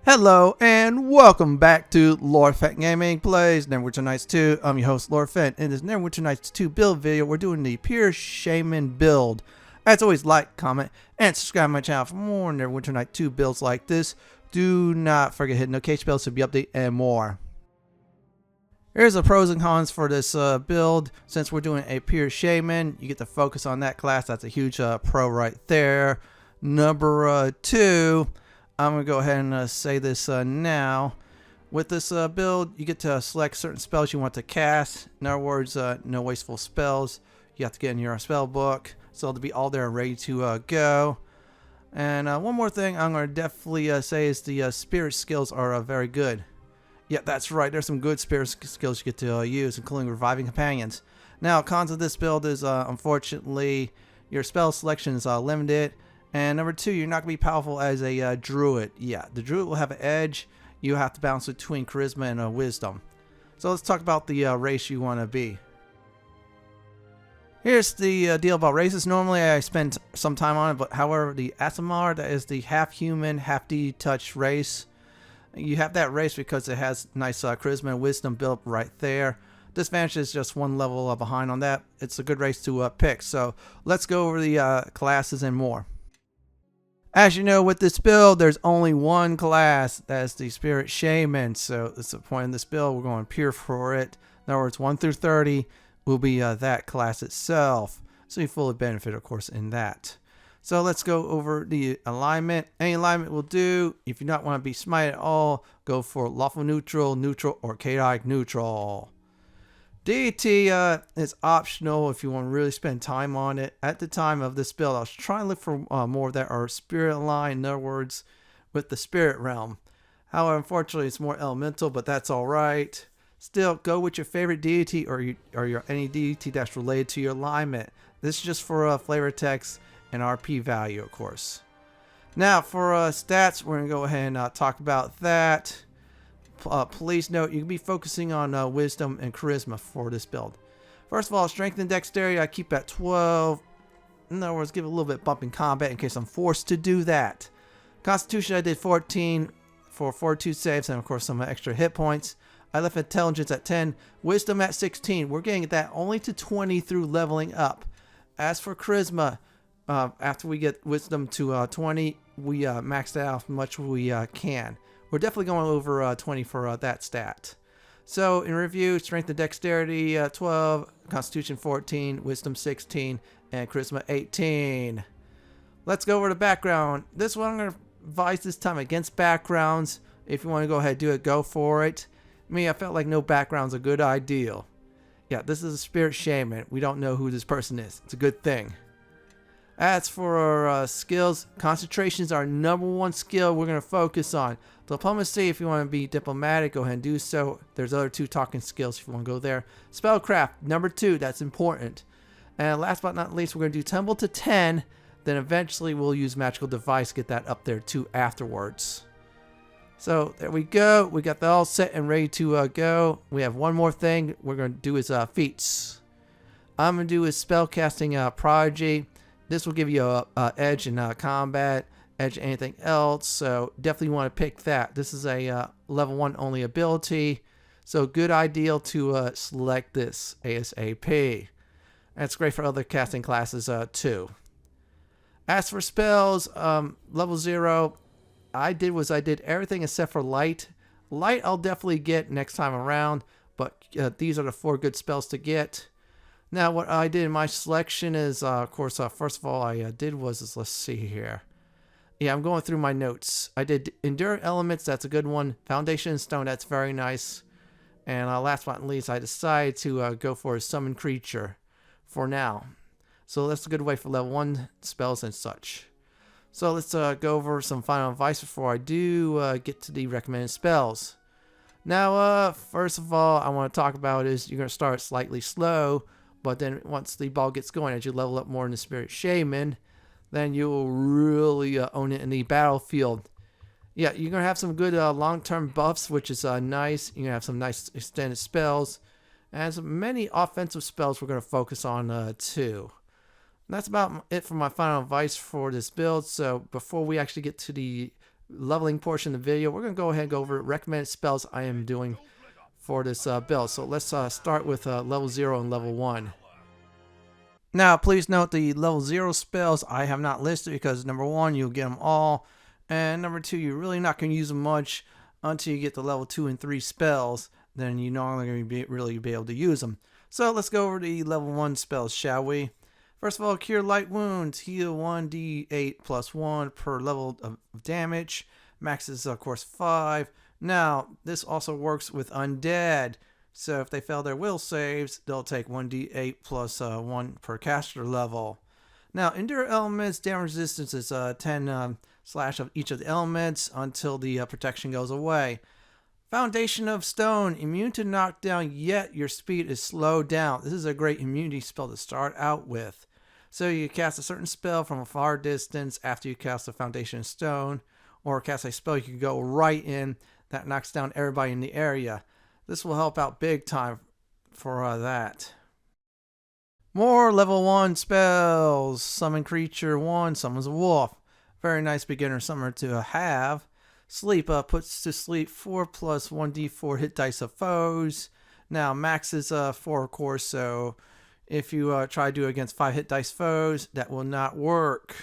Hello and welcome back to Fenton Gaming Plays Neverwinter Nights 2. I'm your host, Fenton. In this Neverwinter Nights 2 build video, we're doing the pure Shaman build. As always, like, comment, and subscribe to my channel for more Neverwinter Nights 2 builds like this. Do not forget to hit notification bell to be updated and more. Here's the pros and cons for this build. Since we're doing a pure Shaman, you get to focus on that class. That's a huge pro right there. Number 2. I'm going to go ahead and say this now. With this build, you get to select certain spells you want to cast. In other words, no wasteful spells. You have to get in your spell book, so to be all there and ready to go. And one more thing I'm going to definitely say is the spirit skills are very good. Yeah, that's right. There's some good spirit skills you get to use, including reviving companions. Now, cons of this build is, unfortunately, your spell selection is limited. And number 2, you're not going to be powerful as a druid. Yeah, the druid will have an edge. You have to balance between charisma and wisdom. So let's talk about the race you want to be. Here's the deal about races. Normally I spend some time on it, but however, the Asimar, that is the half human, half deity touch race. You have that race because it has nice charisma and wisdom built right there. Disadvantage is just one level behind on that. It's a good race to pick. So let's go over the classes and more. As you know, with this build, there's only one class. That's the Spirit Shaman. So that's the point in this build. We're going pure for it. In other words, 1 through 30 will be that class itself. So you fully benefit, of course, in that. So let's go over the alignment. Any alignment will do. If you don't want to be smited at all, go for Lawful Neutral, Neutral, or Chaotic Neutral. Deity is optional if you want to really spend time on it. At the time of this build, I was trying to look for more that are spirit aligned, in other words, with the spirit realm. However, unfortunately, it's more elemental, but that's all right. Still, go with your favorite deity or your any deity that's related to your alignment. This is just for flavor text and RP value, of course. Now, for stats, we're going to go ahead and talk about that. Please note, you can be focusing on wisdom and charisma for this build. First of all, strength and dexterity, I keep at 12. In other words, give it a little bit bump in combat in case I'm forced to do that. Constitution, I did 14 for fortitude saves and, of course, some extra hit points. I left intelligence at 10. Wisdom at 16. We're getting that only to 20 through leveling up. As for charisma, after we get wisdom to 20, we max that out as much as we can. We're definitely going over 20 for that stat. So in review, strength and dexterity 12, constitution 14, wisdom 16, and charisma 18. Let's go over the background. This one I'm going to advise this time against backgrounds. If you want to go ahead and do it, go for it. I felt like no background's a good idea. Yeah, this is a spirit shaman. We don't know who this person is. It's a good thing. As for our skills, concentration is our number 1 skill we're going to focus on. Diplomacy, if you want to be diplomatic, go ahead and do so. There's other 2 talking skills if you want to go there. Spellcraft, number 2, that's important. And last but not least, we're going to do tumble to 10. Then eventually we'll use magical device, get that up there too afterwards. So there we go. We got that all set and ready to go. We have one more thing we're going to do is feats. I'm going to do is spellcasting prodigy. This will give you a edge in combat, edge anything else, so definitely want to pick that. This is a level 1 only ability, so good ideal to select this ASAP. That's great for other casting classes too. As for spells, level 0, I did everything except for light. Light I'll definitely get next time around, but these are the 4 good spells to get. Now, what I did in my selection is, of course, first of all, let's see here. Yeah, I'm going through my notes. I did Endure Elements, that's a good one. Foundation Stone, that's very nice. And last but not least, I decided to go for a Summon Creature for now. So that's a good way for level 1 spells and such. So let's go over some final advice before I do get to the recommended spells. Now, first of all, I want to talk about is you're going to start slightly slow. But then once the ball gets going, as you level up more in the Spirit Shaman, then you'll really own it in the battlefield. Yeah, you're going to have some good long-term buffs, which is nice. You're going to have some nice extended spells. And some many offensive spells we're going to focus on too. And that's about it for my final advice for this build. So before we actually get to the leveling portion of the video, we're going to go ahead and go over recommended spells I am doing for this build. So let's start with level 0 and level 1. Now, please note the level 0 spells I have not listed because number 1, you'll get them all, and number 2, you're really not going to use them much until you get the level 2 and 3 spells. Then you're not going to really be able to use them. So let's go over the level 1 spells, shall we? First of all, Cure Light Wounds, heal 1d8 plus 1 per level of damage. Max is, of course, 5. Now, this also works with undead. So if they fail their will saves, they'll take 1d8 plus 1 per caster level. Now, Endure Elements, damage resistance is 10 slash of each of the elements until the protection goes away. Foundation of Stone, immune to knockdown, yet your speed is slowed down. This is a great immunity spell to start out with. So you cast a certain spell from a far distance after you cast the Foundation of Stone, or cast a spell you can go right in that knocks down everybody in the area. This will help out big time for that. More level 1 spells. Summon Creature 1, summons a wolf. Very nice beginner summoner to have. Sleep puts to sleep 4 plus 1d4 hit dice of foes. Now max is 4 of course, so if you try to do it against 5 hit dice foes, that will not work.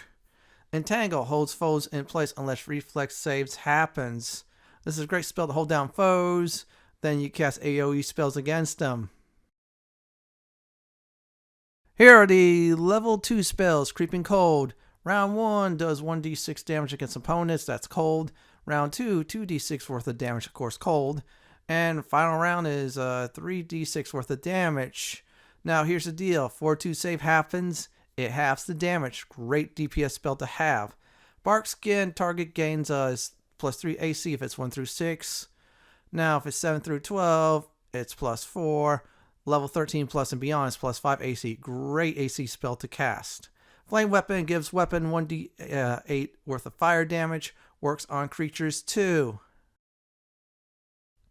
Entangle holds foes in place unless reflex saves happens. This is a great spell to hold down foes. Then you cast AoE spells against them. Here are the level 2 spells. Creeping Cold. Round 1 does 1d6 damage against opponents. That's cold. Round 2, 2d6 worth of damage, of course, cold. And final round is 3d6 worth of damage. Now, here's the deal. 4-2 save happens. It halves the damage. Great DPS spell to have. Bark Skin, target gains plus 3 AC if it's 1 through 6. Now, if it's 7 through 12, it's plus 4. Level 13 plus and beyond is plus 5 AC. Great AC spell to cast. Flame Weapon gives weapon 1d8 worth of fire damage. Works on creatures too.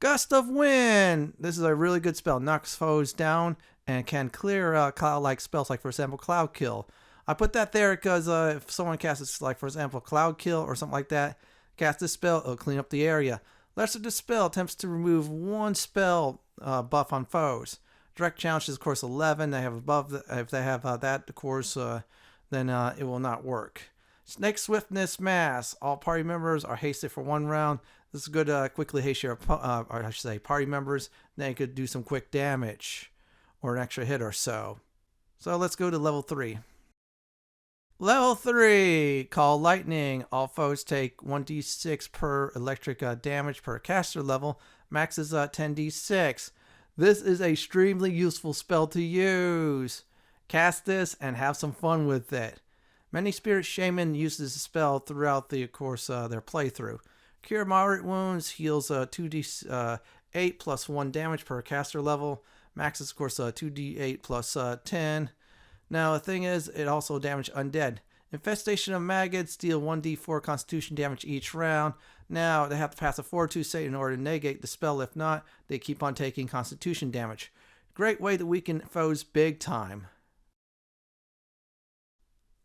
Gust of Wind. This is a really good spell. Knocks foes down and can clear cloud-like spells, like for example Cloud Kill. I put that there because if someone casts, like for example Cloud Kill or something like that, cast this spell, it'll clean up the area. Lesser Dispel attempts to remove 1 spell buff on foes. Direct Challenge is of course 11. They have above if they have that, of course, then it will not work. Snake Swiftness Mass. All party members are hasted for 1 round. This is good to quickly haste your, or I should say, party members. Then you could do some quick damage or an extra hit or so. So let's go to level 3. Level 3, Call Lightning. All foes take 1d6 per electric damage per caster level. Max is 10d6. This is a extremely useful spell to use. Cast this and have some fun with it. Many Spirit Shaman uses the spell throughout the, of course, their playthrough. Cure Moderate Wounds heals 2d8 plus 1 damage per caster level. Max is, of course, 2d8 plus 10. Now, the thing is, it also damages undead. Infestation of Maggots deal 1d4 constitution damage each round. Now, they have to pass a 4-2 save in order to negate the spell. If not, they keep on taking constitution damage. Great way to weaken foes big time.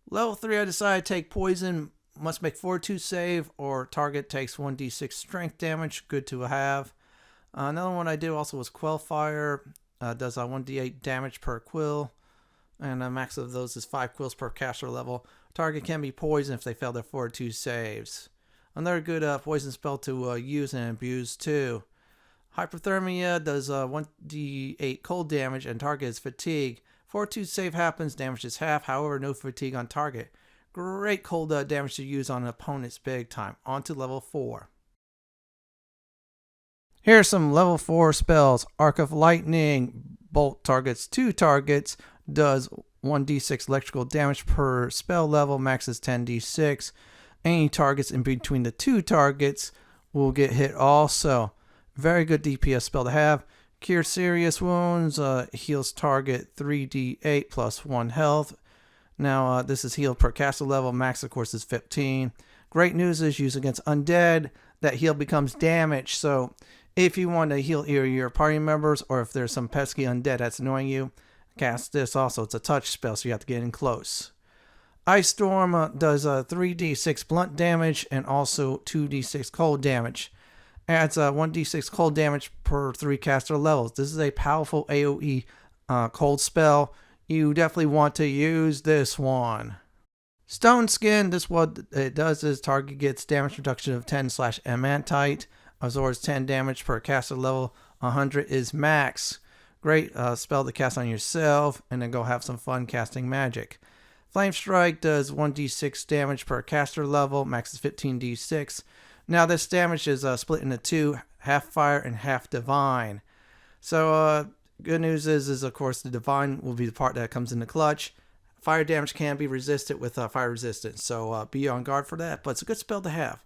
Level 3, I decided to take Poison. Must make 4-2 save or target takes 1d6 strength damage. Good to have. Another one I did also was Quell Fire. Does 1d8 damage per quill. And a max of those is 5 quills per caster level. Target can be poisoned if they fail their 4-2 saves. Another good poison spell to use and abuse too. Hypothermia does 1d8 cold damage and target is fatigue. 4-2 save happens, damage is half, however no fatigue on target. Great cold damage to use on opponents big time. On to level 4. Here are some level 4 spells. Arc of Lightning. Bolt targets 2 targets. Does 1d6 electrical damage per spell level. Max is 10d6. Any targets in between the 2 targets will get hit also. Very good DPS spell to have. Cure Serious Wounds. Heals target 3d8 plus 1 health. Now this is healed per caster level. Max of course is 15. Great news is used against undead. That heal becomes damage. So if you want to heal either your party members or if there's some pesky undead that's annoying you, cast this also. It's a touch spell, so you have to get in close. Ice Storm does 3d6 blunt damage and also 2d6 cold damage. Adds 1d6 cold damage per 3 caster levels. This is a powerful AoE cold spell. You definitely want to use this one. Stone Skin, this what it does is target gets damage reduction of 10/Amantite, absorbs 10 damage per caster level, 100 is max. Great spell to cast on yourself and then go have some fun casting magic. Flame Strike does 1d6 damage per caster level, max is 15d6. Now this damage is split into two, half fire and half divine. So good news is of course the divine will be the part that comes in the clutch. Fire damage can be resisted with fire resistance, so be on guard for that, but it's a good spell to have.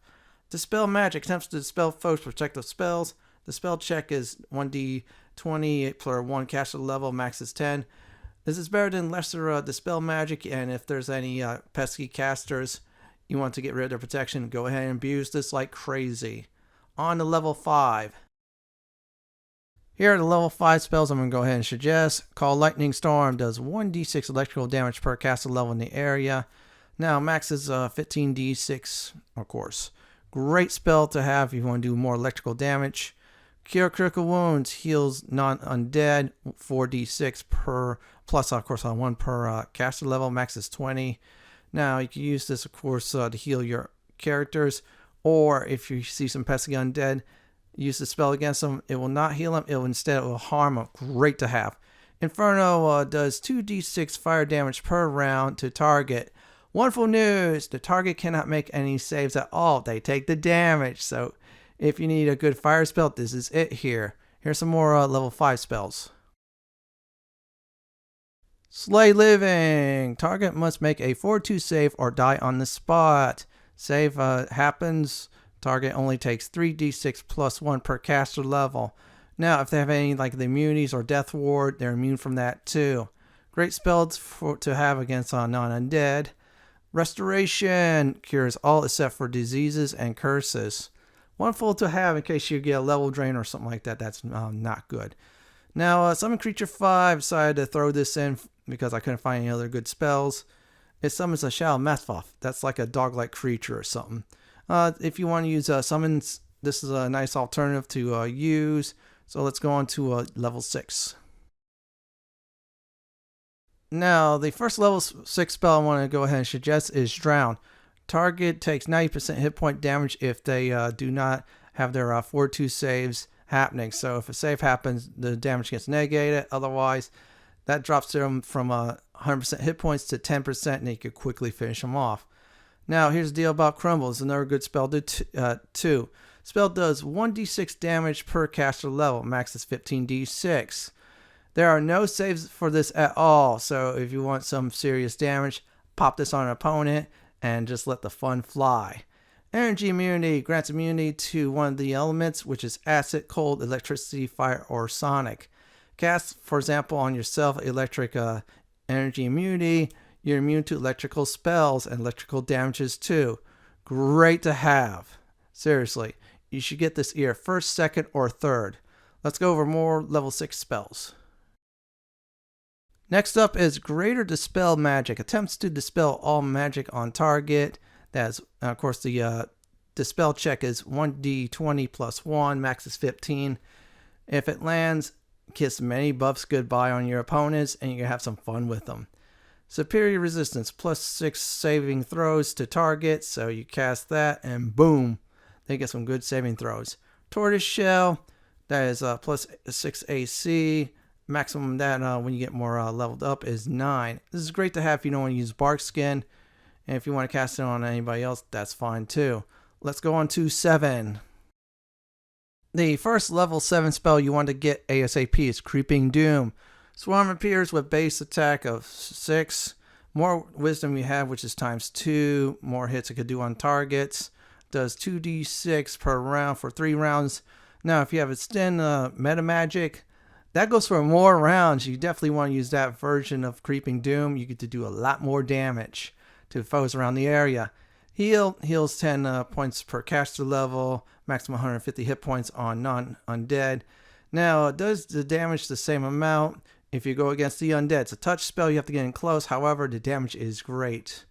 Dispel Magic attempts to dispel foes' protective spells. The spell check is 1d20 per 1 caster level, max is 10. This is better than lesser Dispel Magic, and if there's any pesky casters you want to get rid of their protection, go ahead and abuse this like crazy. On to level 5. Here are the level 5 spells I'm going to go ahead and suggest. Call Lightning Storm does 1d6 electrical damage per caster level in the area. Now max is 15d6, of course. Great spell to have if you want to do more electrical damage. Cure Critical Wounds heals non-undead, 4d6 per, plus of course on 1 per caster level, max is 20. Now you can use this of course to heal your characters, or if you see some pesky undead, use the spell against them. It will not heal them, it will harm them. Great to have. Inferno does 2d6 fire damage per round to target. Wonderful news! The target cannot make any saves at all. They take the damage. So if you need a good fire spell, this is it here. Here's some more level 5 spells. Slay Living. Target must make a 4/2 save or die on the spot. Save happens. Target only takes 3d6 plus 1 per caster level. Now, if they have any like the immunities or death ward, they're immune from that too. Great spells to have against non-undead. Restoration cures all except for diseases and curses. Wonderful to have in case you get a level drain or something like that. That's not good. Now, Summon Creature 5 decided to throw this in because I couldn't find any other good spells. It summons a Shadow Mephoth. That's like a dog-like creature or something. If you want to use summons, this is a nice alternative to use. So let's go on to level 6. Now, the first level 6 spell I want to go ahead and suggest is Drown. Target takes 90% hit point damage if they do not have their 4/2 saves happening. So if a save happens, the damage gets negated. Otherwise, that drops them from 100% hit points to 10%, and you could quickly finish them off. Now, here's the deal about Crumble. It's another good spell too. Spell does 1d6 damage per caster level. Max is 15d6. There are no saves for this at all, so if you want some serious damage, pop this on an opponent and just let the fun fly. Energy Immunity grants immunity to one of the elements, which is acid, cold, electricity, fire, or sonic. Cast, for example, on yourself electric energy immunity. You're immune to electrical spells and electrical damages too. Great to have. Seriously, you should get this either first, second, or third. Let's go over more level 6 spells. Next up is Greater Dispel Magic. Attempts to dispel all magic on target. That's, of course, the dispel check is 1d20 plus 1, max is 15. If it lands, kiss many buffs goodbye on your opponents, and you can have some fun with them. Superior Resistance, plus 6 saving throws to target, so you cast that, and boom, they get some good saving throws. Tortoise Shell, that is plus 6 AC. Maximum that when you get more leveled up is 9. This is great to have if you don't want to use Bark Skin. And if you want to cast it on anybody else, that's fine too. Let's go on to 7. The first level 7 spell you want to get ASAP is Creeping Doom. Swarm appears with base attack of 6. More wisdom you have, which is times 2. More hits it could do on targets. Does 2d6 per round for 3 rounds. Now, if you have extend meta magic, that goes for more rounds. You definitely want to use that version of Creeping Doom. You get to do a lot more damage to foes around the area. Heals 10 points per caster level, maximum 150 hit points on non-undead. Now, it does the damage the same amount if you go against the undead. It's a touch spell, you have to get in close. However, the damage is great.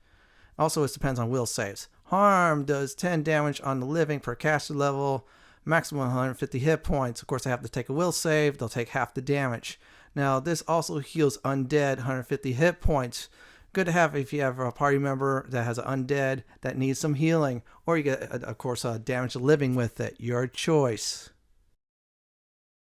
Also, it depends on will saves. Harm does 10 damage on the living per caster level, maximum 150 hit points. Of course, they have to take a will save. They'll take half the damage. Now, this also heals undead 150 hit points. Good to have if you have a party member that has an undead that needs some healing, or you get, of course, damage to living with it. Your choice.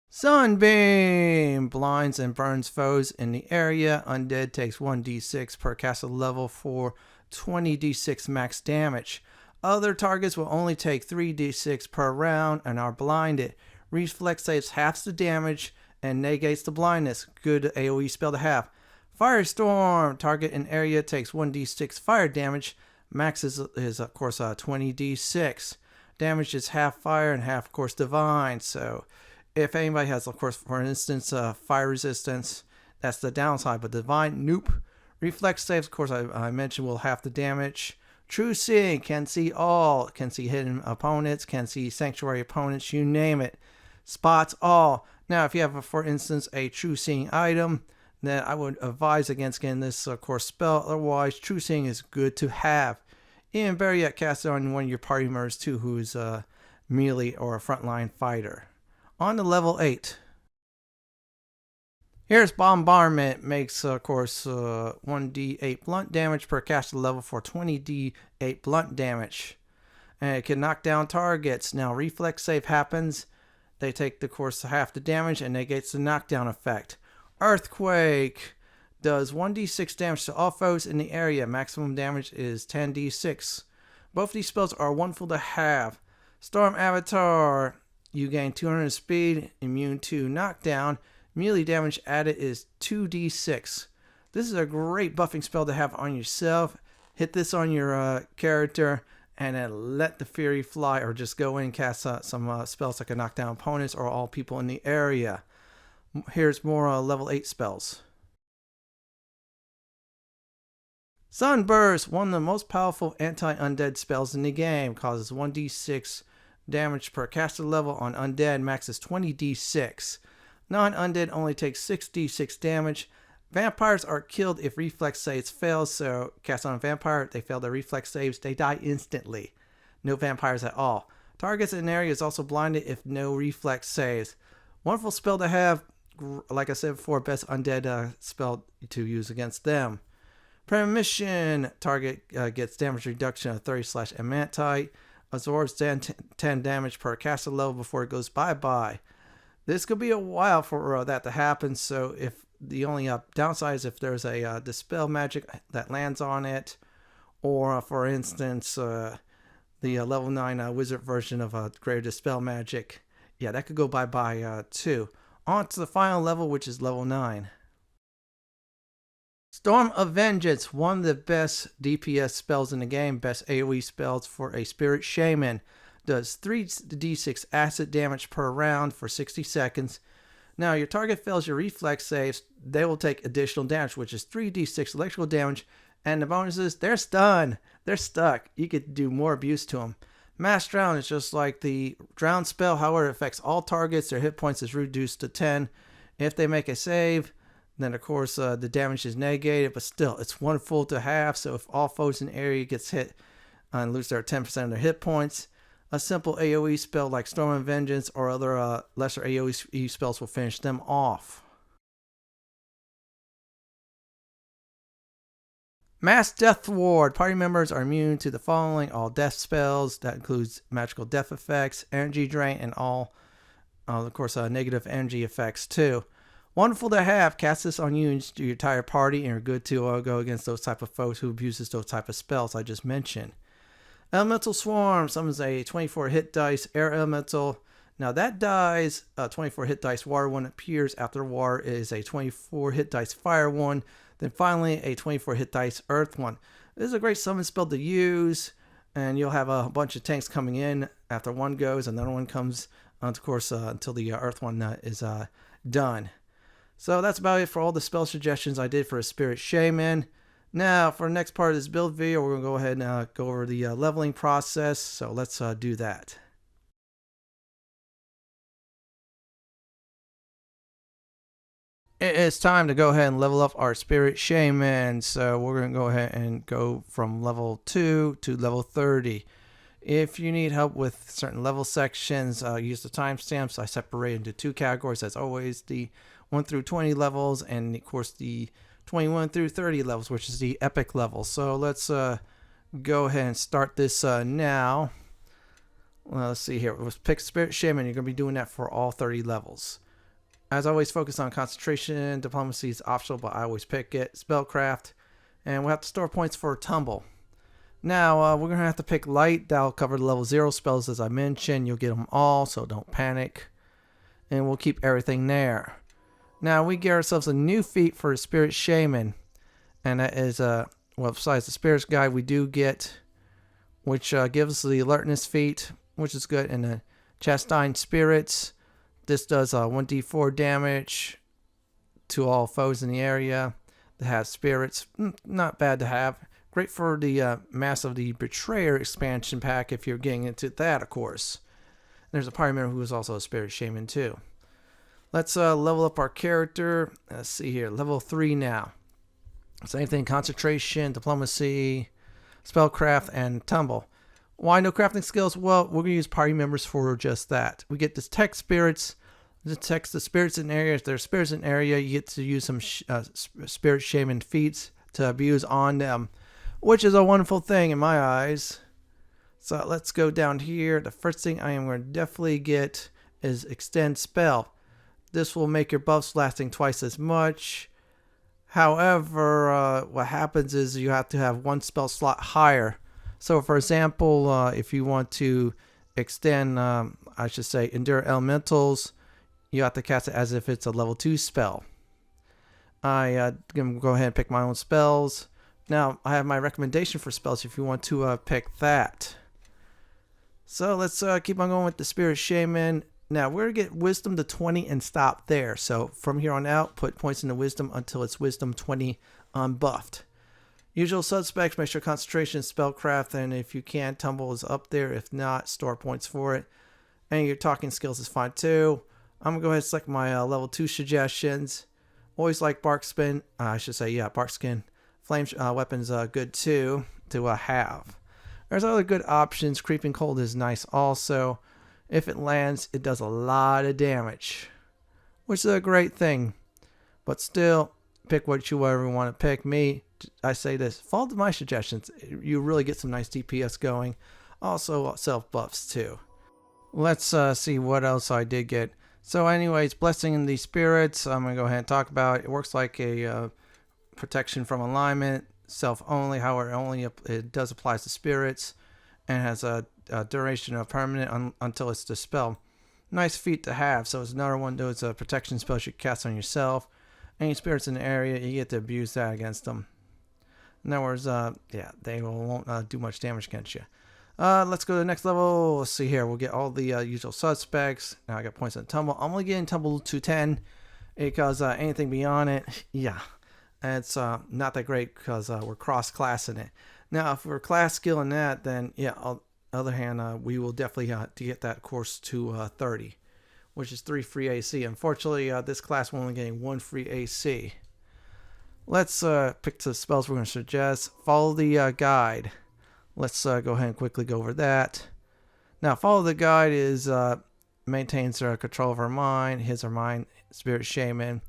Sunbeam blinds and burns foes in the area. Undead takes 1d6 per caster level for 20d6 max damage. Other targets will only take 3d6 per round and are blinded. Reflex saves halves the damage and negates the blindness. Good AoE spell to have. Firestorm. Target in area takes 1d6 fire damage. Max is of course 20d6. Damage is half fire and half, of course, divine. So if anybody has, of course, for instance, fire resistance, that's the downside. But divine, nope. Reflex saves, of course, I mentioned, will half the damage. True Seeing can see all. Can see hidden opponents. Can see sanctuary opponents. You name it. Spots all. Now, if you have, for instance, a True Seeing item, then I would advise against getting this, of course, spell. Otherwise, True Seeing is good to have. And better yet, cast it on one of your party members too, who is a melee or a frontline fighter. On to level 8. Here's Bombardment. Makes, of course, 1d8 blunt damage per caster level for 20d8 blunt damage. And it can knock down targets. Now, reflex save happens. They take, of course, half the damage and negates the knockdown effect. Earthquake does 1d6 damage to all foes in the area. Maximum damage is 10d6. Both these spells are wonderful to have. Storm Avatar, you gain 200 speed, immune to knockdown. Melee damage added is 2d6. This is a great buffing spell to have on yourself. Hit this on your character and then let the fury fly, or just go in and cast some spells that can knock down opponents or all people in the area. Here's more level 8 spells. Sunburst, one of the most powerful anti-undead spells in the game. Causes 1d6 damage per caster level on undead. Max is 20d6. Non-undead only takes 6d6 damage. Vampires are killed if reflex saves fail, so cast on a vampire, they fail their reflex saves, they die instantly. No vampires at all. Targets in an area is also blinded if no reflex saves. Wonderful spell to have. Like I said before, best undead spell to use against them. Premonition. Target gets damage reduction of 30/Amantite. Absorbs 10 damage per caster level before it goes bye-bye. This could be a while for that to happen, so if the only downside is if there's a dispel magic that lands on it, or for instance the level 9 wizard version of greater dispel magic, yeah, that could go bye-bye too. On to the final level, which is level 9. Storm of Vengeance, one of the best DPS spells in the game, best AoE spells for a Spirit Shaman. Does 3d6 acid damage per round for 60 seconds. Now, your target fails your reflex saves, they will take additional damage, which is 3d6 electrical damage, and the bonuses, they're stunned. They're stuck. You could do more abuse to them. Mass Drown is just like the Drown spell, however, it affects all targets. Their hit points is reduced to 10. If they make a save, then of course the damage is negated, but still, it's wonderful to have. So if all foes in the area gets hit and lose their 10% of their hit points, a simple AoE spell like Storm of Vengeance or other lesser AoE spells will finish them off. Mass Death Ward. Party members are immune to the following: all death spells. That includes magical death effects, energy drain, and all, of course, negative energy effects too. Wonderful to have. Cast this on you and your entire party, and you're good to go against those type of foes who abuses those type of spells I just mentioned. Elemental Swarm summons a 24 hit dice air elemental. Now that dies 24 hit dice water one appears. After water is a 24 hit dice fire one. Then finally a 24 hit dice earth one. This is a great summon spell to use, and you'll have a bunch of tanks coming in after one goes, and another one comes, of course, until the earth one is done. So that's about it for all the spell suggestions I did for a Spirit Shaman. Now, for the next part of this build video, we're going to go ahead and go over the leveling process. So let's do that. It's time to go ahead and level up our Spirit Shaman. So we're going to go ahead and go from level 2 to level 30. If you need help with certain level sections, use the timestamps. I separate into two categories as always, the 1 through 20 levels and of course the 21 through 30 levels, which is the epic level. So let's go ahead and start this now. Well, let's see here. Let's pick Spirit Shaman. You're going to be doing that for all 30 levels. As always, focus on concentration. Diplomacy is optional, but I always pick it. Spellcraft. And we'll have to store points for Tumble. Now, we're going to have to pick Light. That'll cover the level 0 spells, as I mentioned. You'll get them all, so don't panic. And we'll keep everything there. Now, we get ourselves a new feat for Spirit Shaman. And that is, well, besides the Spirit's Guide, we do get, which gives us the Alertness feat, which is good. And the Chastised Spirits. This does 1d4 damage to all foes in the area that have spirits. Not bad to have. Great for the Mass of the Betrayer expansion pack if you're getting into that, of course. There's a party member who is also a Spirit Shaman too. Let's level up our character. Let's see here. Level 3 now. Same thing. Concentration, Diplomacy, Spellcraft, and Tumble. Why no crafting skills? Well, we're going to use party members for just that. We get detect spirits. Detects the spirits in area. If there's spirits in area, you get to use some Spirit Shaman feats to abuse on them, which is a wonderful thing in my eyes. So let's go down here. The first thing I am going to definitely get is Extend Spell. This will make your buffs lasting twice as much. However, what happens is you have to have one spell slot higher. So, for example, if you want to extend, I should say, Endure Elementals, you have to cast it as if it's a level 2 spell. I can go ahead and pick my own spells. Now, I have my recommendation for spells if you want to pick that. So, let's keep on going with the Spirit Shaman. Now, we're going to get Wisdom to 20 and stop there. So, from here on out, put points into Wisdom until it's Wisdom 20 unbuffed. Usual suspects, make sure concentration, spellcraft, and if you can, Tumble is up there. If not, store points for it. And your talking skills is fine too. I'm going to go ahead and select my level 2 suggestions. Always like Bark Spin. I should say, yeah, Bark Skin. Flame weapons good too to have. There's other good options. Creeping Cold is nice also. If it lands, it does a lot of damage, which is a great thing. But still, pick what you ever want to pick. Me, I say this, follow my suggestions. You really get some nice DPS going. Also self buffs too. Let's see what else I did get. So anyways, Blessing in the Spirits, I'm going to go ahead and talk about it. It works like a protection from alignment, self only. However, it does apply to spirits and has a duration of permanent until it's dispelled. Nice feat to have. So it's another one of those protection spells you cast on yourself. Any spirits in the area, you get to abuse that against them. In other words, yeah, they won't do much damage against you. Let's go to the next level. Let's see here. We'll get all the usual suspects. Now I got points on Tumble. I'm only getting Tumble to 10 because anything beyond it, yeah, it's not that great because we're cross-classing it. Now, if we're class skilling that, then yeah, on the other hand, we will definitely get that course to 30, which is 3 free AC. Unfortunately, this class we're only getting 1 free AC. Let's pick the spells we're going to suggest. Follow the guide. Let's go ahead and quickly go over that. Now, follow the guide is maintains control of our mind, his or mine, Spirit Shaman.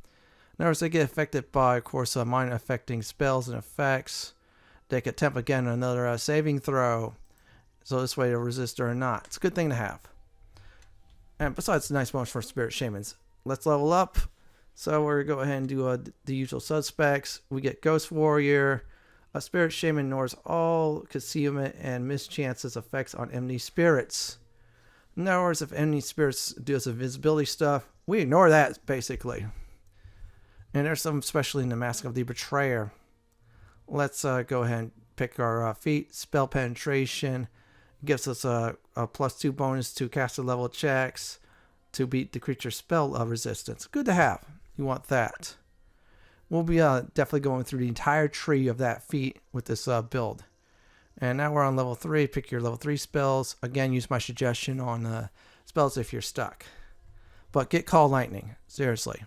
Notice they get affected by, of course, mind affecting spells and effects. They can attempt again another saving throw. So this way they'll resist or not. It's a good thing to have. And besides, it's a nice bonus for Spirit Shamans. Let's level up. So we're going to go ahead and do the usual suspects. We get Ghost Warrior. A Spirit Shaman ignores all concealment and mischances effects on enemy spirits. In other words, if enemy spirits do some invisibility stuff, we ignore that, basically. And there's some, especially in the Mask of the Betrayer. Let's go ahead and pick our feat. Spell Penetration. Gives us a +2 bonus to caster level checks to beat the creature's spell resistance. Good to have. You want that. We'll be definitely going through the entire tree of that feat with this build. And now we're on level 3. Pick your level 3 spells. Again, use my suggestion on spells if you're stuck. But get Call Lightning. Seriously.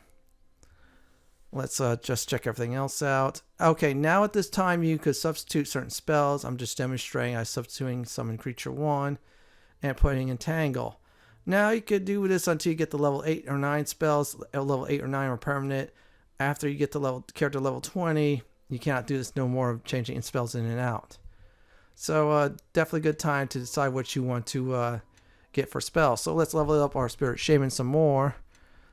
Let's just check everything else out. Okay, now at this time you could substitute certain spells. I'm just demonstrating. I'm substituting Summon Creature 1 and putting Entangle. Now you could do this until you get the level 8 or 9 spells. Level 8 or 9 are permanent. After you get the character level 20, you cannot do this no more of changing spells in and out. So definitely good time to decide what you want to get for spells. So let's level up our Spirit Shaman some more.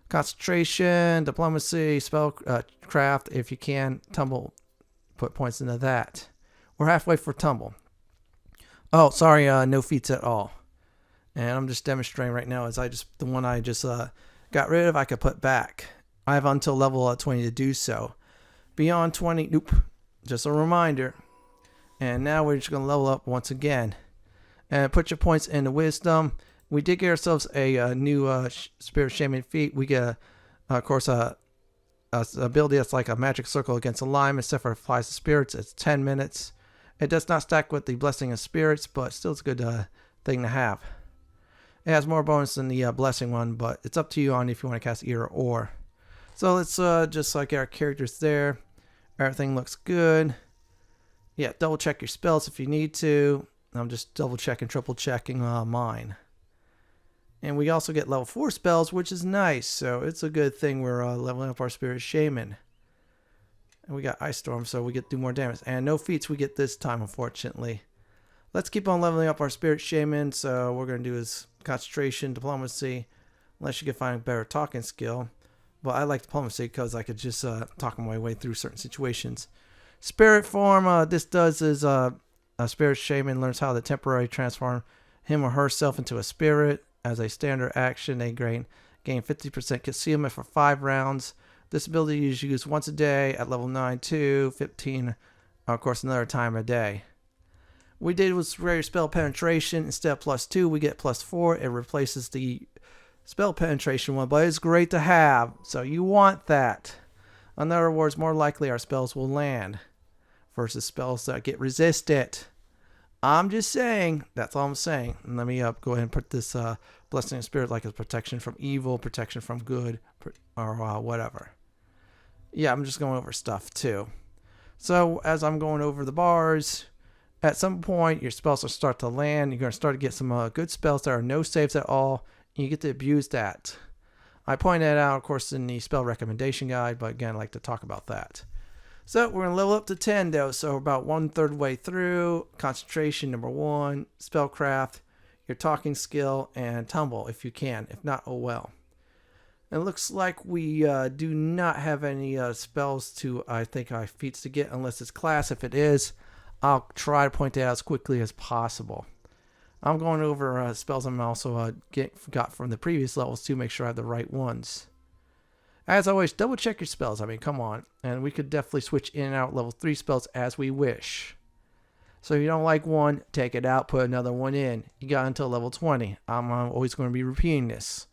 Concentration, Diplomacy, Spellcraft, if you can. Tumble, put points into that. We're halfway for Tumble. Oh, sorry, no feats at all. And I'm just demonstrating right now as the one I just got rid of, I could put back. I have until level 20 to do so. Beyond 20, nope. Just a reminder. And now we're just going to level up once again. And put your points into Wisdom. We did get ourselves a new Spirit Shaman feat. We get, of course, a ability that's like a magic circle against alignment, except for it applies to spirits. It's 10 minutes. It does not stack with the Blessing of Spirits, but still it's a good thing to have. It has more bonus than the Blessing one, but it's up to you on if you want to cast either or. So let's just get our characters there. Everything looks good. Yeah, double check your spells if you need to. I'm just double checking, triple checking mine. And we also get level 4 spells, which is nice. So it's a good thing we're leveling up our Spirit Shaman. And we got Ice Storm, so we get to do more damage. And no feats we get this time, unfortunately. Let's keep on leveling up our Spirit Shaman. So we're going to do is Concentration, Diplomacy, unless you can find a better talking skill. But I like Diplomacy because I could just talk my way through certain situations. Spirit Form, this does is a Spirit Shaman learns how to temporarily transform him or herself into a spirit. As a standard action, they gain 50% concealment for 5 rounds. This ability is used once a day at level 9, 2, 15, of course another time a day. We did with rare spell penetration. Instead of +2, we get +4. It replaces the spell penetration one, but it's great to have, so you want that. In other words, more likely our spells will land versus spells that get resisted. I'm just saying, that's all I'm saying. And let me go ahead and put this Blessing of Spirit like a protection from evil, protection from good, or whatever. Yeah, I'm just going over stuff too. So as I'm going over the bars, at some point your spells will start to land. You're going to start to get some good spells that are no saves at all. And you get to abuse that. I pointed that out, of course, in the spell recommendation guide, but again, I like to talk about that. So we're going to level up to 10 though, so we're about 1/3 way through. Concentration, number 1, Spellcraft, your talking skill, and Tumble if you can. If not, oh well. It looks like we do not have any spells to, I think, feats to get unless it's class. If it is, I'll try to point that out as quickly as possible. I'm going over spells I'm also got from the previous levels to make sure I have the right ones. As always, double check your spells. I mean, come on. And we could definitely switch in and out level 3 spells as we wish. So if you don't like one, take it out, put another one in. You got until level 20. I'm always going to be repeating this.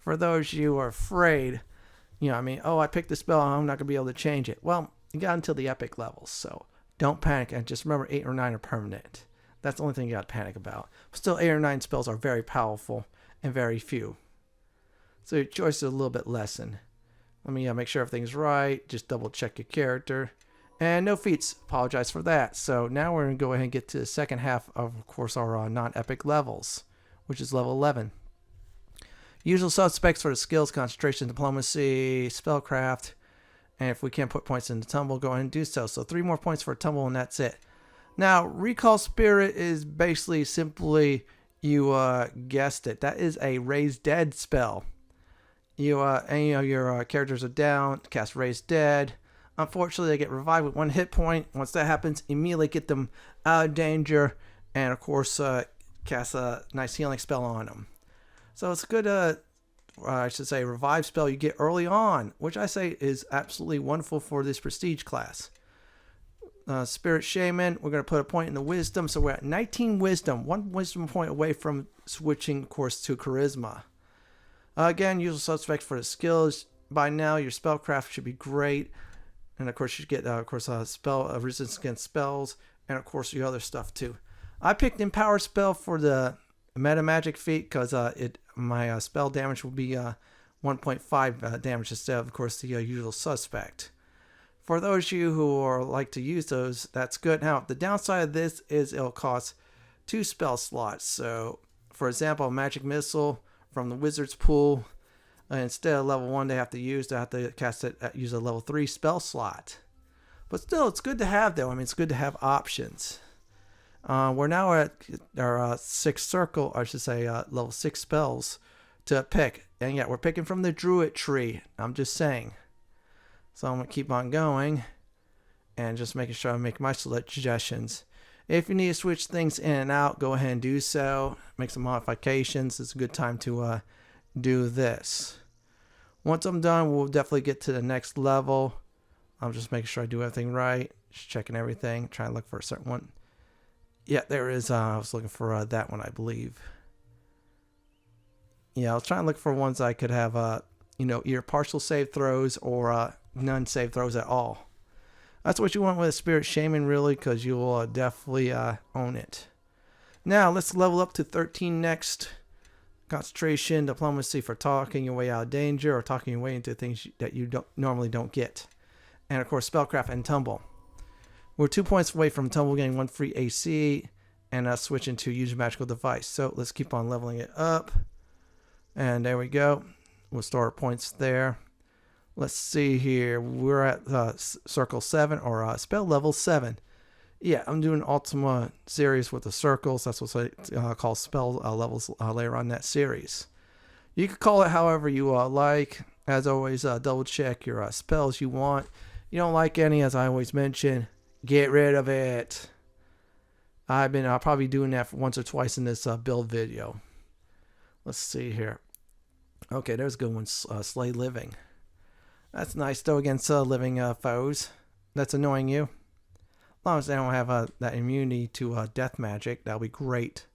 For those of you who are afraid, oh, I picked the spell, I'm not going to be able to change it. Well, you got until the epic levels, so don't panic. And just remember, 8 or 9 are permanent. That's the only thing you got to panic about. Still, 8 or 9 spells are very powerful and very few. So your choice is a little bit lessened. Let me make sure everything's right. Just double check your character. And no feats. Apologize for that. So now we're going to go ahead and get to the second half of course, our non-epic levels, which is level 11. Usual suspects for the skills: Concentration, Diplomacy, Spellcraft. And if we can't put points into Tumble, go ahead and do so. So 3 more points for Tumble, and that's it. Now, Recall Spirit is basically simply, you guessed it, that is a Raise Dead spell. Any of your characters are down, cast Raise Dead. Unfortunately, they get revived with 1 hit point. Once that happens, immediately get them out of danger, and of course, cast a nice healing spell on them. So it's a good, I should say, revive spell you get early on, which I say is absolutely wonderful for this prestige class. Spirit Shaman, we're going to put a point in the Wisdom, so we're at 19 Wisdom, 1 Wisdom point away from switching, of course, to Charisma. Again, usual suspects for the skills. By now, your Spellcraft should be great. And of course, you get, spell resistance against spells. And of course, your other stuff too. I picked Empower Spell for the Meta Magic feat because my spell damage will be 1.5 damage instead of course, the usual suspect. For those of you who are like to use those, that's good. Now, the downside of this is it'll cost 2 spell slots. So, for example, a magic missile from the wizard's pool, instead of level 1 they have to cast it at use a level 3 spell slot. But still, it's good to have though. I mean, it's good to have options. We're now at our 6th circle, I should say level 6 spells to pick. And yeah, we're picking from the druid tree. I'm just saying. So I'm going to keep on going and just making sure I make my suggestions. If you need to switch things in and out, go ahead and do so. Make some modifications. It's a good time to do this. Once I'm done, we'll definitely get to the next level. I'm just making sure I do everything right. Just checking everything. Trying to look for a certain one. Yeah, there is. I was looking for that one, I believe. Yeah, I was trying to look for ones I could have, either partial save throws or none save throws at all. That's what you want with a Spirit Shaman, really, because you will definitely own it. Now, let's level up to 13 next. Concentration, diplomacy for talking your way out of danger or talking your way into things that you normally don't get. And, of course, Spellcraft and Tumble. We're 2 points away from Tumble getting 1 free AC and switching to use magical device. So let's keep on leveling it up. And there we go. We'll store our points there. Let's see here. We're at circle 7 or spell level 7. Yeah, I'm doing Ultima series with the circles. That's what I call spell levels later on that series. You can call it however you like. As always, double check your spells you want. You don't like any, as I always mention, get rid of it. I've been probably doing that once or twice in this build video. Let's see here. Okay, there's a good one. Slay Living. That's nice though against living foes. That's annoying you. As long as they don't have that immunity to death magic, that'll be great.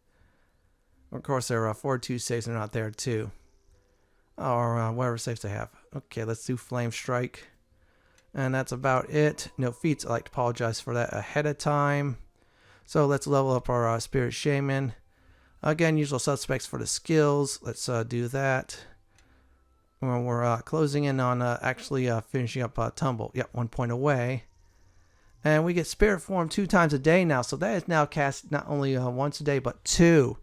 Of course, there are 4-2 saves are not there too. Or whatever saves they have. Okay, let's do Flame Strike. And that's about it. No feats. I like to apologize for that ahead of time. So let's level up our Spirit Shaman. Again, usual suspects for the skills. Let's do that. When we're closing in on actually finishing up Tumble. Yep, 1 point away. And we get Spirit Form 2 times a day now. So that is now cast not only once a day, but 2.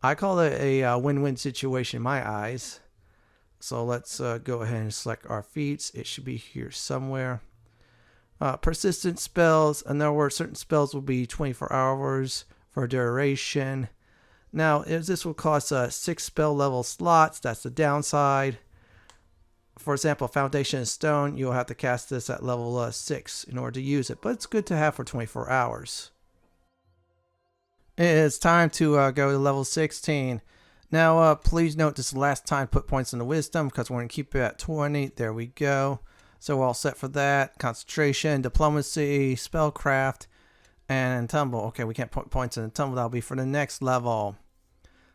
I call it a win-win situation in my eyes. So let's go ahead and select our feats. It should be here somewhere. Persistent spells. In other words, certain spells will be 24 hours for duration. Now, this will cost 6 spell level slots. That's the downside. For example, Foundation Stone, you'll have to cast this at level 6 in order to use it. But it's good to have for 24 hours. It's time to go to level 16. Now, please note this is the last time to put points into Wisdom because we're going to keep it at 20. There we go. So we're all set for that. Concentration, Diplomacy, Spellcraft, and Tumble. Okay, we can't put points in the Tumble. That'll be for the next level.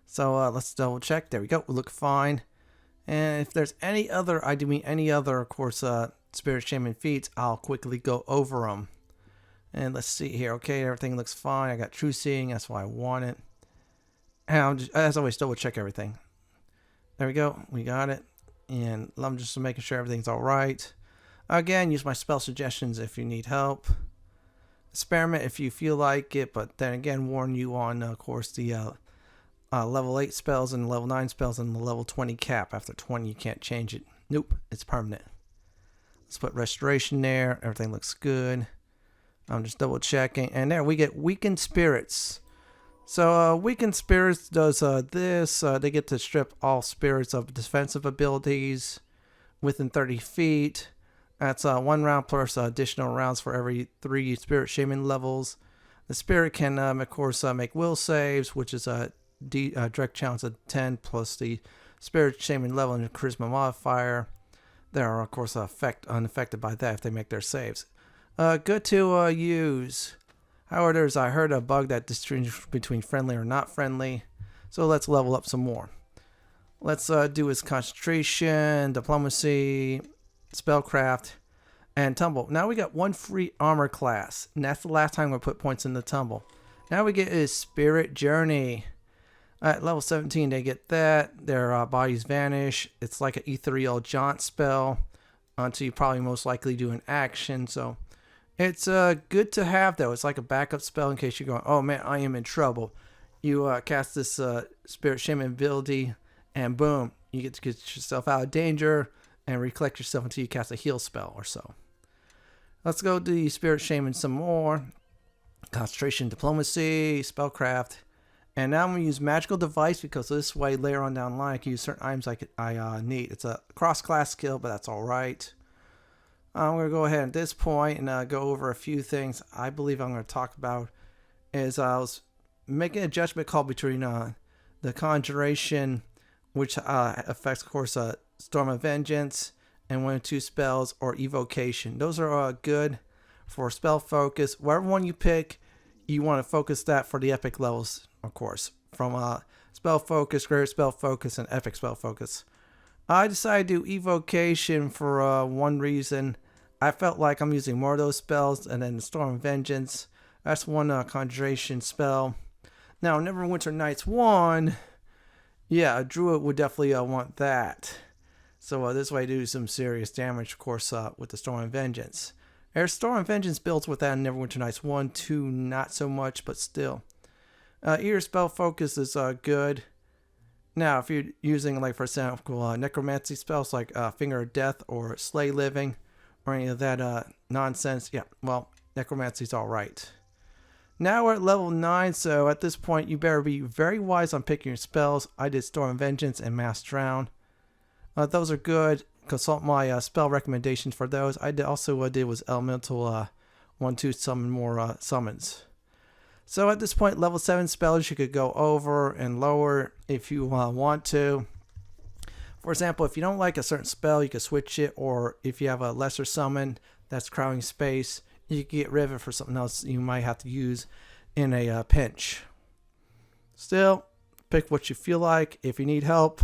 So let's double check. There we go. We look fine. And if there's any other, of course, Spirit Shaman feats, I'll quickly go over them. And let's see here. Okay, everything looks fine. I got True Seeing. That's why I want it. And I'll just, as always, double check everything. There we go. We got it. And I'm just making sure everything's all right. Again, use my spell suggestions if you need help. Experiment if you feel like it, but then again, warn you on, of course, the level 8 spells and level 9 spells and the level 20 cap. After 20, you can't change it. Nope, it's permanent. Let's put Restoration there. Everything looks good. I'm just double checking. And there we get Weakened Spirits. So Weakened Spirits does this. They get to strip all spirits of defensive abilities within 30 feet. That's 1 round plus additional rounds for every 3 Spirit Shaman levels. The spirit can, of course, make will saves, which is a direct challenge of 10 plus the Spirit Shaman level and Charisma modifier. They are, of course, unaffected by that if they make their saves. Good to use. However, I heard a bug that distinguishes between friendly or not friendly. So let's level up some more. Let's do his Concentration, Diplomacy, Spellcraft, and Tumble. Now we got 1 free armor class. And that's the last time we put points in the Tumble. Now we get his Spirit Journey. At level 17, they get that. Their bodies vanish. It's like an ethereal jaunt spell until you probably most likely do an action. So it's good to have, though. It's like a backup spell in case you're going, oh man, I am in trouble. You cast this Spirit Shaman ability, and boom, you get to get yourself out of danger and recollect yourself until you cast a heal spell or so. Let's go to the Spirit Shaman some more. Concentration, Diplomacy, Spellcraft. And now I'm going to use Magical Device because this way later on down the line I can use certain items I need. It's a cross-class skill, but that's alright. I'm going to go ahead at this point and go over a few things I believe I'm going to talk about. Is I was making a judgment call between the Conjuration, which affects, of course, Storm of Vengeance, and 1 or 2 spells, or Evocation. Those are good for spell focus. Whatever one you pick, you want to focus that for the epic levels, of course. From spell focus, greater spell focus, and epic spell focus. I decided to do Evocation for one reason. I felt like I'm using more of those spells, and then the Storm of Vengeance. That's one Conjuration spell. Now, Neverwinter Nights 1, yeah, a Druid would definitely want that. So this way I do some serious damage, of course, with the Storm of Vengeance. There's Storm of Vengeance builds with that in Neverwinter Nights 1, 2, not so much, but still. Either spell focus is good. Now, if you're using, like, for example, necromancy spells like Finger of Death or Slay Living or any of that nonsense, yeah, well, necromancy's alright. Now we're at level 9, so at this point you better be very wise on picking your spells. I did Storm of Vengeance and Mass Drown. Those are good. Consult my spell recommendations for those. I did also what I did was Elemental 1-2 summon more summons. So at this point, level 7 spells you could go over and lower if you want to. For example, if you don't like a certain spell, you can switch it, or if you have a lesser summon that's crowding space, you can get rid of it for something else you might have to use in a pinch. Still, pick what you feel like. If you need help,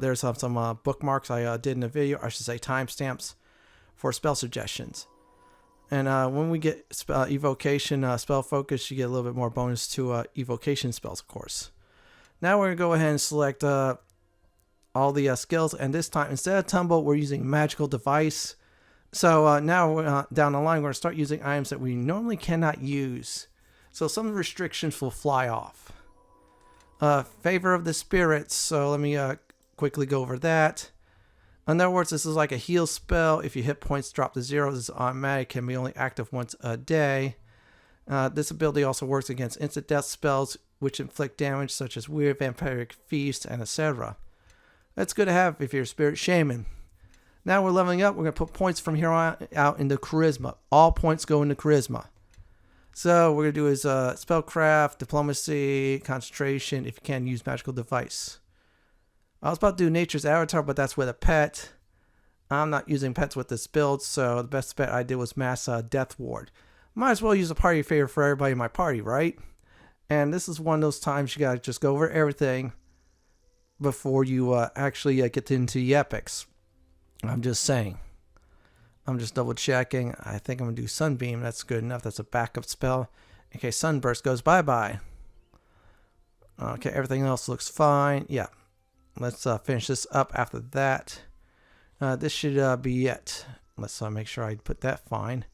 there's some bookmarks I did in the video, I should say timestamps, for spell suggestions. And when we get Evocation spell focus, you get a little bit more bonus to Evocation spells, of course. Now we're going to go ahead and select all the skills, and this time instead of Tumble, we're using Magical Device. So now down the line, we're going to start using items that we normally cannot use. So some restrictions will fly off. Favor of the Spirits. So let me quickly go over that. In other words, this is like a heal spell. If your hit points drop to 0, this is automatic. Can be only active once a day. This ability also works against instant death spells, which inflict damage such as Weird, Vampiric Feast, and etc. That's good to have if you're a Spirit Shaman. Now we're leveling up. We're going to put points from here on out into Charisma. All points go into Charisma. So what we're going to do is Spellcraft, Diplomacy, Concentration, if you can, use Magical Device. I was about to do Nature's Avatar, but that's with a pet. I'm not using pets with this build, so the best bet I did was Mass Death Ward. Might as well use a party favor for everybody in my party, right? And this is one of those times you got to just go over everything before you actually get into the epics. I'm just saying. I'm just double checking. I think I'm going to do Sunbeam. That's good enough. That's a backup spell in case Sunburst goes bye-bye. Okay, everything else looks fine. Yeah. Let's finish this up after that. This should be it. Let's make sure I put that fine.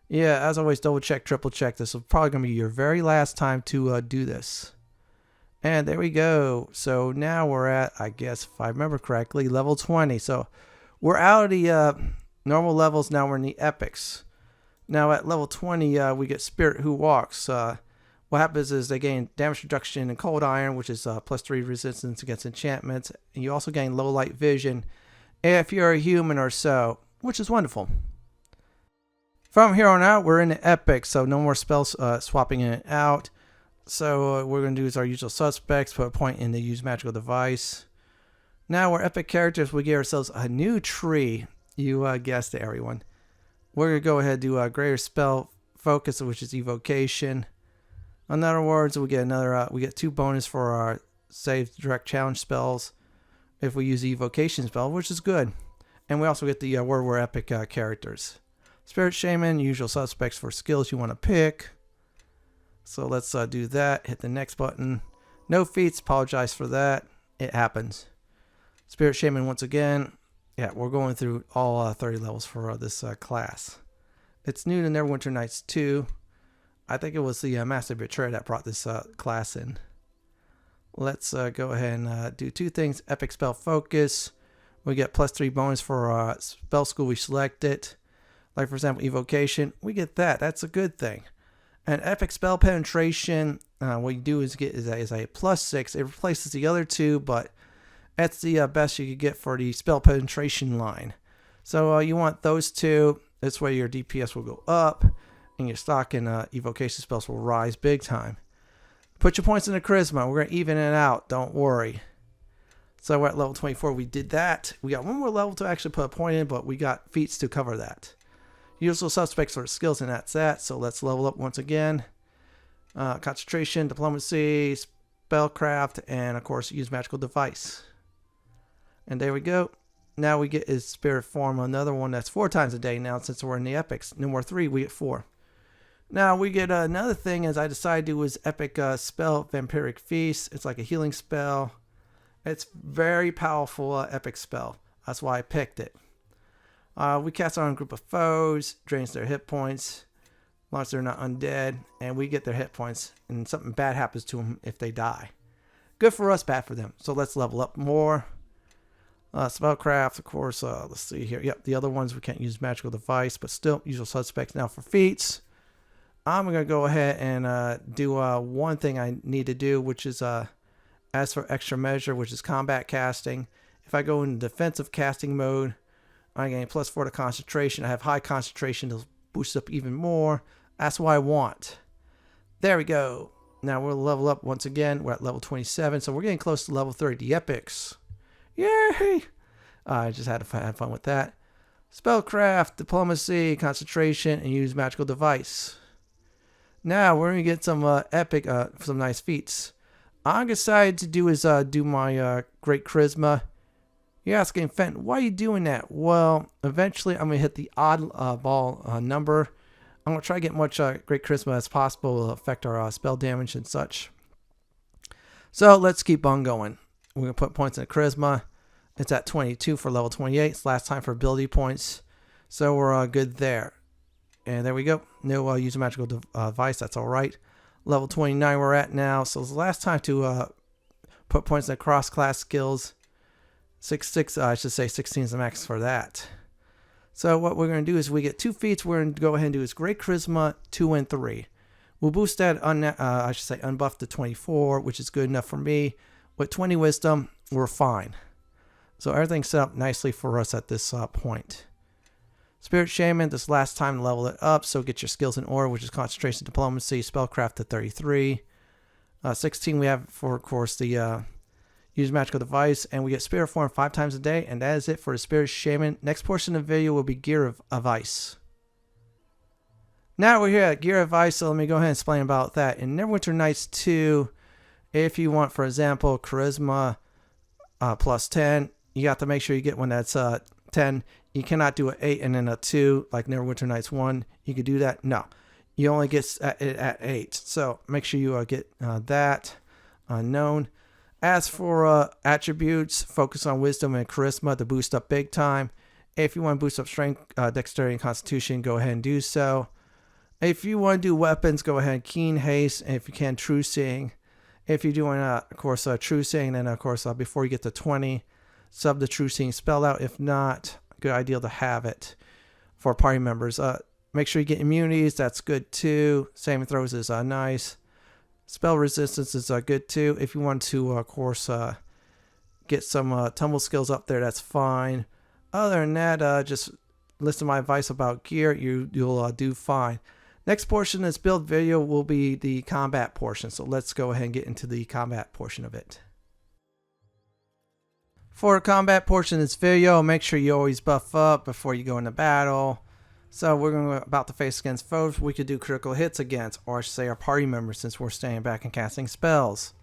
Yeah, as always, double check, triple check. This will probably going to be your very last time to do this. And there we go. So now we're at, I guess, if I remember correctly, level 20. So we're out of the normal levels. Now we're in the epics. Now at level 20, we get Spirit Who Walks. What happens is they gain damage reduction in Cold Iron, which is +3 resistance against enchantments. And you also gain low light vision if you're a human or so, which is wonderful. From here on out, we're in the epic, so no more spells swapping in and out. So what we're going to do is our usual suspects, put a point in the use Magical Device. Now we're epic characters. We get ourselves a new tree. You guessed it, everyone. We're going to go ahead and do a greater spell focus, which is Evocation. In other words, we get another. We get 2 bonus for our save direct challenge spells if we use the Evocation spell, which is good. And we also get the word we're epic characters. Spirit Shaman, usual suspects for skills you want to pick. So let's do that. Hit the next button. No feats, apologize for that. It happens. Spirit Shaman once again. Yeah, we're going through all 30 levels for this class. It's new to Neverwinter Nights 2. I think it was the Master Betrayer that brought this class in. Let's go ahead and do two things. Epic Spell Focus. We get +3 bonus for spell school we selected. Like, for example, Evocation. We get that. That's a good thing. And Epic Spell Penetration, what you do is get is a +6. It replaces the other two, but that's the best you could get for the Spell Penetration line. So you want those two. This way your DPS will go up, and your stock and Evocation spells will rise big time. Put your points in the Charisma. We're going to even it out. Don't worry. So we're at level 24. We did that. We got one more level to actually put a point in, but we got feats to cover that. Usual suspects for skills, and that's that. So let's level up once again. Concentration, Diplomacy, Spellcraft, and of course use Magical Device. And there we go. Now we get his Spirit Form, another one that's 4 times a day now since we're in the Epics. No more 3, we get 4. Now we get another thing as I decided to do is Epic Spell Vampiric Feast. It's like a healing spell. It's very powerful epic spell. That's why I picked it. We cast on a group of foes, drains their hit points, as long as they're not undead, and we get their hit points, and something bad happens to them if they die. Good for us, bad for them. So let's level up more. Spellcraft, of course, let's see here. Yep, the other ones we can't use Magical Device, but still, usual suspects. Now for feats. I'm going to go ahead and do one thing I need to do, which is as for extra measure, which is combat casting. If I go into defensive casting mode, I gain +4 to concentration. I have high concentration to boost up even more. That's what I want. There we go. Now we'll level up once again. We're at level 27, so we're getting close to level 30. The epics. Yay! I just had fun with that. Spellcraft, Diplomacy, Concentration, and use Magical Device. Now we're gonna get some epic, some nice feats. I'm decided to do is do my Great Charisma. You're asking Fenton, why are you doing that? Well, eventually I'm gonna hit the odd ball number. I'm gonna try to get much Great Charisma as possible to affect our spell damage and such. So let's keep on going. We're gonna put points in the Charisma. It's at 22 for level 28. It's last time for ability points, so we're good there. And there we go. No use a magical device. That's all right. Level 29 we're at now. So it's the last time to put points in cross-class skills. 6, I should say 16 is the max for that. So what we're going to do is we get 2 feats. We're going to go ahead and do is Great Charisma 2 and 3. We'll boost that, I should say unbuff to 24, which is good enough for me. With 20 Wisdom, we're fine. So everything's set up nicely for us at this point. Spirit Shaman, this last time to level it up, so get your skills in order, which is Concentration, Diplomacy, Spellcraft to 33. 16 we have for, of course, the use Magical Device, and we get Spirit Form 5 times a day, and that is it for the Spirit Shaman. Next portion of the video will be Gear of Ice. Now we're here at Gear of Ice, so let me go ahead and explain about that. In Neverwinter Nights 2, if you want, for example, Charisma +10, you have to make sure you get one that's 10. You cannot do an 8 and then a 2 like Neverwinter Nights 1. You could do that. No. You only get it at 8. So make sure you get that known. As for attributes, focus on Wisdom and Charisma to boost up big time. If you want to boost up Strength, Dexterity, and Constitution, go ahead and do so. If you want to do weapons, go ahead and Keen Haste. And if you can, True Seeing. If you're doing, of course, True Seeing, then, of course, before you get to 20, sub the True Seeing spell out. If not, good idea to have it for party members. Make sure you get immunities. That's good too. Saving throws is nice. Spell resistance is good too. If you want to, of course, get some tumble skills up there, that's fine. Other than that, just listen to my advice about gear. You'll do fine. Next portion of this build video will be the combat portion. So let's go ahead and get into the combat portion of it. For the combat portion of this video, make sure you always buff up before you go into battle. So we're about to face against foes we could do critical hits against, or I should say our party members, since we're staying back and casting spells.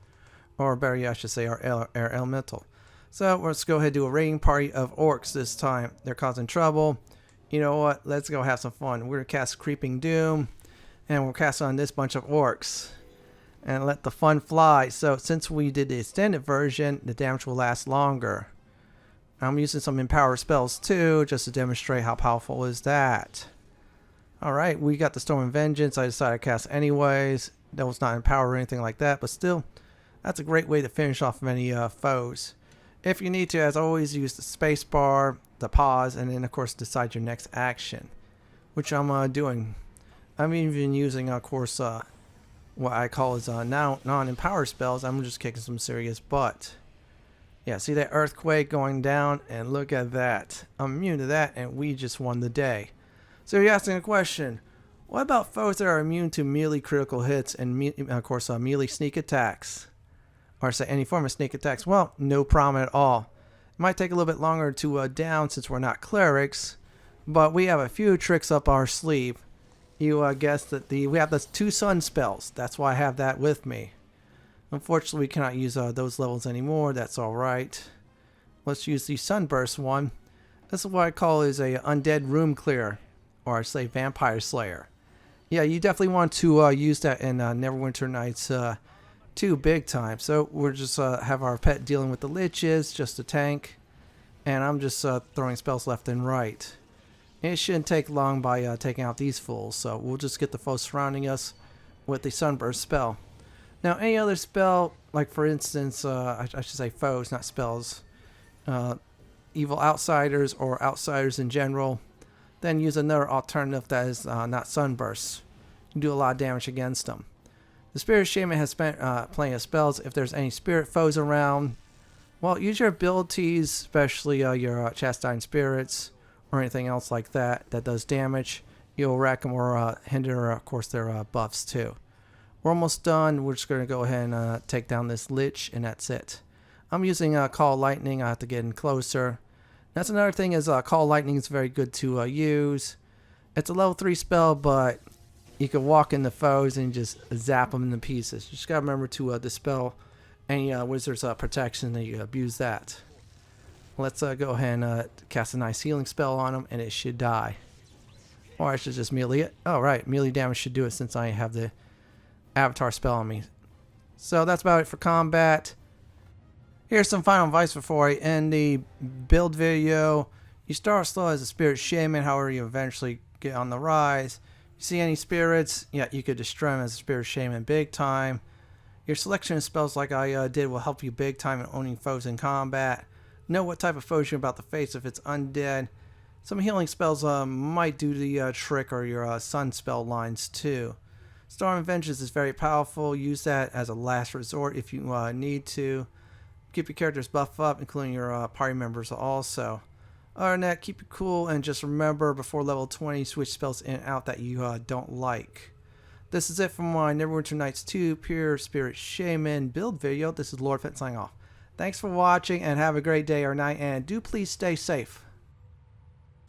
Or better yet, I should say our elemental. So let's go ahead and do a raiding party of orcs this time. They're causing trouble. You know what? Let's go have some fun. We're going to cast Creeping Doom, and we'll cast on this bunch of orcs. and let the fun fly. So since we did the extended version, the damage will last longer. I'm using some empower spells too, just to demonstrate how powerful is that. Alright, we got the Storm of Vengeance. I decided to cast anyways. That was not empower or anything like that, but still, that's a great way to finish off many foes. If you need to, as always, use the space bar, the pause, and then of course decide your next action, which I'm doing. I'm even using, of course, what I call is now non-empower spells. I'm just kicking some serious butt. Yeah, see that earthquake going down, and look at that. I'm immune to that, and we just won the day. So you're asking a question: what about foes that are immune to melee critical hits and of course melee sneak attacks, or say any form of sneak attacks? Well, no problem at all. It might take a little bit longer to down since we're not clerics, but we have a few tricks up our sleeve. You guessed that we have the 2 sun spells. That's why I have that with me. Unfortunately, we cannot use those levels anymore. That's alright. Let's use the Sunburst one. This is what I call is a undead room clear, or I say vampire slayer. Yeah, you definitely want to use that in Neverwinter Nights 2 big time. So we're just have our pet dealing with the liches, just a tank, and I'm just throwing spells left and right. It shouldn't take long by taking out these fools, so we'll just get the foes surrounding us with the Sunburst spell. Now, any other spell, like for instance, I should say foes, not spells, evil outsiders or outsiders in general, then use another alternative that is not Sunburst. You can do a lot of damage against them. The Spirit Shaman has spent plenty of spells. If there's any spirit foes around, well, use your abilities, especially your Chastising Spirits, or anything else like that that does damage. You'll rack them or hinder, of course, their buffs too. We're almost done. We're just going to go ahead and take down this lich, and that's it. I'm using Call Lightning. I have to get in closer. That's another thing is Call Lightning is very good to use. It's a level 3 spell, but you can walk in the foes and just zap them into pieces. You just got to remember to dispel any wizard's protection, and you abuse that. Let's go ahead and cast a nice healing spell on him, and it should die. Or I should just melee it. Oh, right. Melee damage should do it since I have the Avatar spell on me. So that's about it for combat. Here's some final advice before I end the build video. You start slow as a Spirit Shaman, however you eventually get on the rise. You see any spirits? Yeah, you could destroy them as a Spirit Shaman big time. Your selection of spells like I did will help you big time in owning foes in combat. Know what type of foes you're about to face. If it's undead, some healing spells might do the trick, or your sun spell lines too. Storm of Vengeance is very powerful. Use that as a last resort if you need to. Keep your characters buff up, including your party members also. Other than that, keep it cool, and just remember before level 20, switch spells in and out that you don't like. This is it from my Neverwinter Nights 2 Pure Spirit Shaman build video. This is Lord Fenton signing off. Thanks for watching, and have a great day or night, and do please stay safe.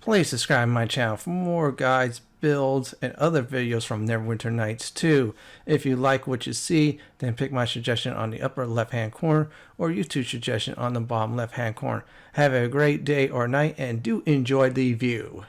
Please subscribe to my channel for more guides, builds, and other videos from Neverwinter Nights 2. If you like what you see, then pick my suggestion on the upper left hand corner, or YouTube suggestion on the bottom left hand corner. Have a great day or night, and do enjoy the view.